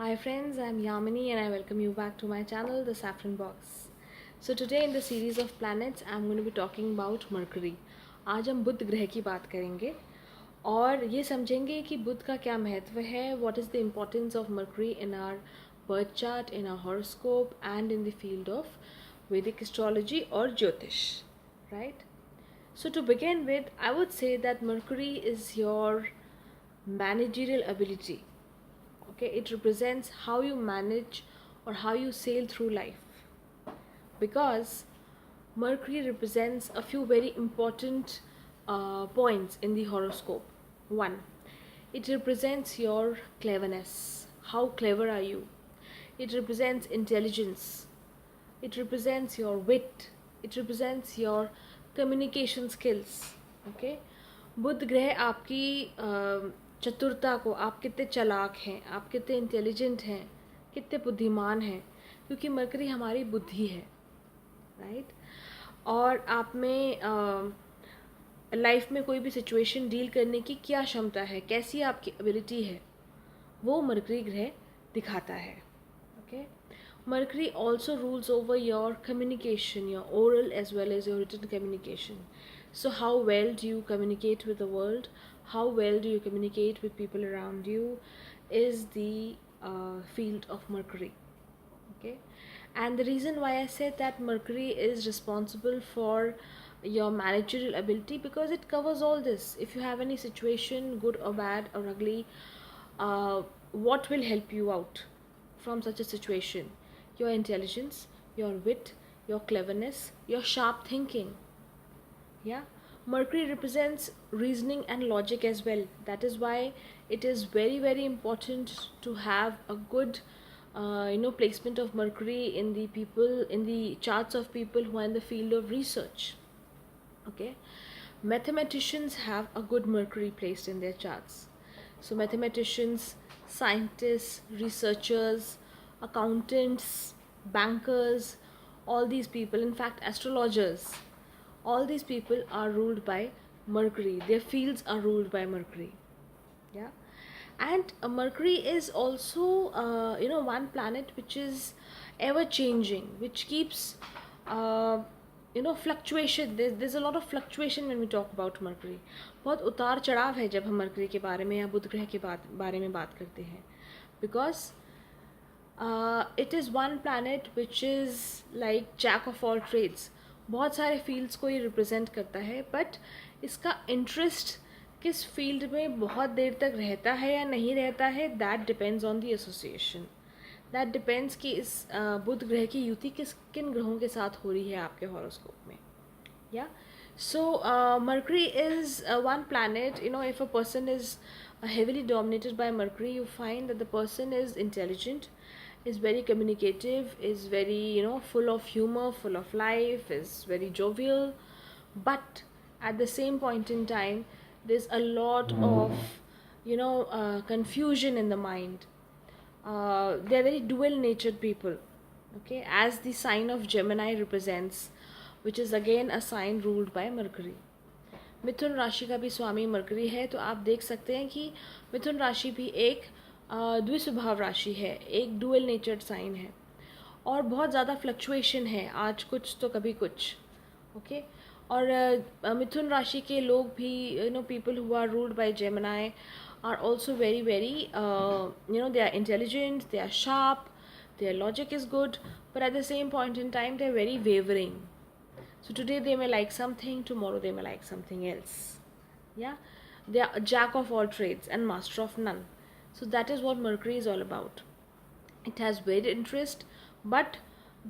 Hi friends, I'm Yamini and I welcome you back to my channel, The Saffron Box. So today in the series of planets, I'm going to be talking about Mercury. आज हम बुध ग्रह की बात करेंगे और ये समझेंगे कि बुध का क्या महत्व है, what is the importance of Mercury in our birth chart, in our horoscope and in the field of Vedic astrology or Jyotish, right? So to begin with, I would say that Mercury is your managerial ability. Okay, it represents how you manage or how you sail through life, because Mercury represents a few very important points in the horoscope. One, it represents your cleverness. How clever are you? It represents intelligence. It represents your wit. It represents your communication skills. Okay, बुध ग्रह आपकी चतुरता को, आप कितने चालाक हैं, आप कितने intelligent हैं, कितने बुद्धिमान हैं, क्योंकि मरकरी हमारी बुद्धि है, राइट। और आप में लाइफ में कोई भी सिचुएशन डील करने की क्या क्षमता है, कैसी आपकी एबिलिटी है, वो मरकरी ग्रह दिखाता है। Okay, Mercury also rules over your communication, your oral as well as your written communication. So how well do you communicate with the world? How well do you communicate with people around you is the field of Mercury. Okay, and the reason why I said that Mercury is responsible for your managerial ability, because it covers all this. If you have any situation, good or bad or ugly, what will help you out from such a situation? Your intelligence, your wit, your cleverness, your sharp thinking. Yeah, Mercury represents reasoning and logic as well. That is why it is very important to have a good placement of Mercury in the charts of people who are in the field of research. Okay, mathematicians have a good Mercury placed in their charts. So mathematicians, scientists, researchers, accountants, bankers, all these people, in fact astrologers, all these people are ruled by Mercury. Their fields are ruled by Mercury. Yeah, and Mercury is also one planet which is ever changing, which keeps fluctuation. There's a lot of fluctuation when we talk about Mercury. बहुत उतार चढ़ाव है जब हम mercury के बारे में या बुध ग्रह के बारे में बात करते हैं, because it is one planet which is like jack of all trades. बहुत सारे फील्ड्स को ये रिप्रेजेंट करता है, बट इसका इंटरेस्ट किस फील्ड में बहुत देर तक रहता है या नहीं रहता है, that depends on the association. That depends कि इस बुध ग्रह की युति किन ग्रहों के साथ हो रही है आपके हॉरोस्कोप में. या सो Mercury is one planet. If a person is heavily dominated by Mercury, you find that the person is intelligent, is very communicative, is very full of humor, full of life, is very jovial, but at the same point in time there's a lot of confusion in the mind. They're very dual natured people. Okay, as the sign of Gemini represents, which is again a sign ruled by Mercury. मिथुन राशि का भी स्वामी mercury है, तो आप देख सकते हैं कि मिथुन राशि भी एक द्विस्वभाव राशि है, एक डुअल नेचर्ड साइन है, और बहुत ज़्यादा फ्लक्चुएशन है, आज कुछ तो कभी कुछ. ओके, और मिथुन राशि के लोग भी people who are ruled by Gemini are also very they are intelligent, they are sharp, their logic is good, but at the same point in time they're very wavering. So today they may like something, tomorrow they may like something else. Yeah, they are a jack of all trades and master of none. So that is what Mercury is all about. It has great interest, but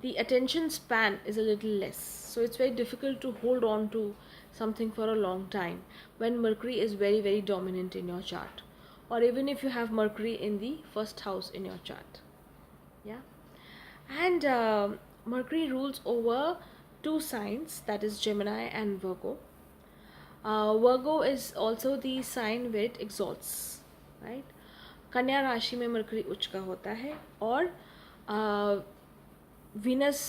the attention span is a little less, so it's very difficult to hold on to something for a long time when Mercury is very dominant in your chart, or even if you have Mercury in the first house in your chart. Yeah, and Mercury rules over two signs, that is Gemini and Virgo. Virgo is also the sign which exalts, right? कन्या राशि में mercury उच्च का होता है, और Venus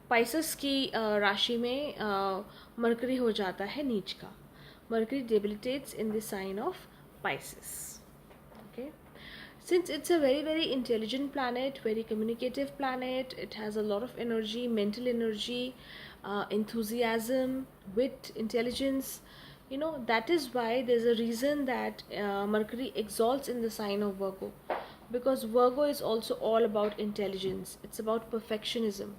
Pisces की राशि में मरकरी हो जाता है नीच का. Mercury debilitates in the sign of Pisces. Okay, Since it's a very, very intelligent planet, very communicative planet, it has a lot of energy, mental energy, enthusiasm, wit, intelligence. That is why there's a reason that Mercury exalts in the sign of Virgo, because Virgo is also all about intelligence, it's about perfectionism.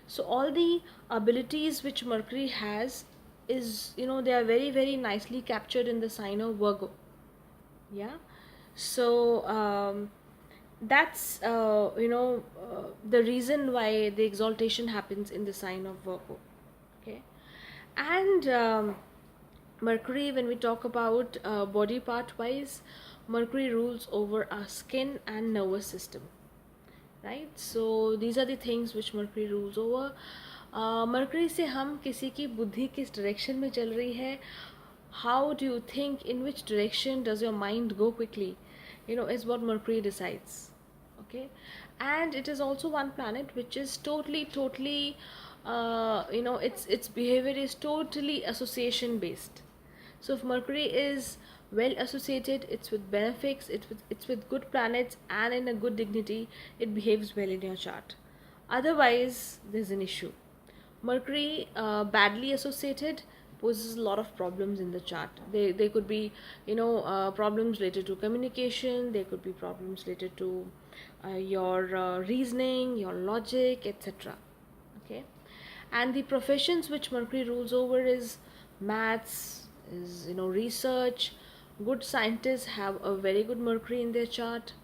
So all the abilities which Mercury has is, they are very, very nicely captured in the sign of Virgo. Yeah. So that's the reason why the exaltation happens in the sign of Virgo. Okay. And Mercury, when we talk about body part wise, Mercury rules over our skin and nervous system, right? So these are the things which Mercury rules over. Mercury से हम किसी की बुद्धि किस direction में चल रही है, how do you think, in which direction does your mind go quickly, is what Mercury decides. Okay. And it is also one planet which is totally its behavior is totally association based. So if Mercury is well associated, it's with benefics, it's with good planets and in a good dignity, it behaves well in your chart. Otherwise, there's an issue. Mercury badly associated poses a lot of problems in the chart. They could be, problems related to communication. There could be problems related to your reasoning, your logic, etc. Okay. And the professions which Mercury rules over is maths, is research. Good scientists have a very good Mercury in their chart.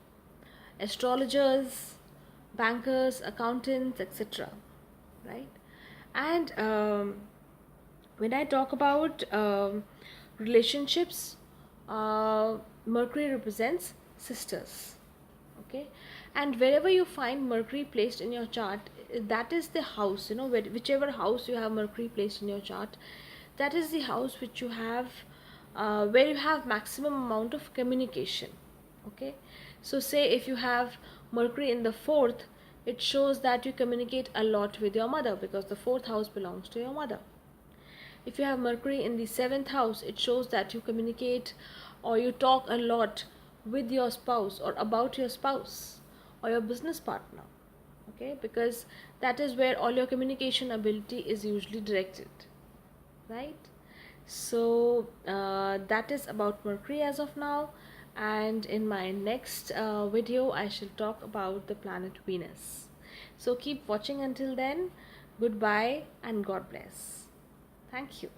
Astrologers, bankers, accountants, etc. Right. And when I talk about relationships, Mercury represents sisters. Okay. And wherever you find Mercury placed in your chart, that is the house, whichever house you have Mercury placed in your chart, that is the house which you have, where you have maximum amount of communication. Okay. So say if you have Mercury in the fourth, it shows that you communicate a lot with your mother, because the fourth house belongs to your mother. If you have Mercury in the seventh house, it shows that you communicate or you talk a lot with your spouse or about your spouse or your business partner. Okay, because that is where all your communication ability is usually directed, right? So that is about Mercury as of now, and in my next video I shall talk about the planet Venus. So keep watching until then. Goodbye and God bless. Thank you.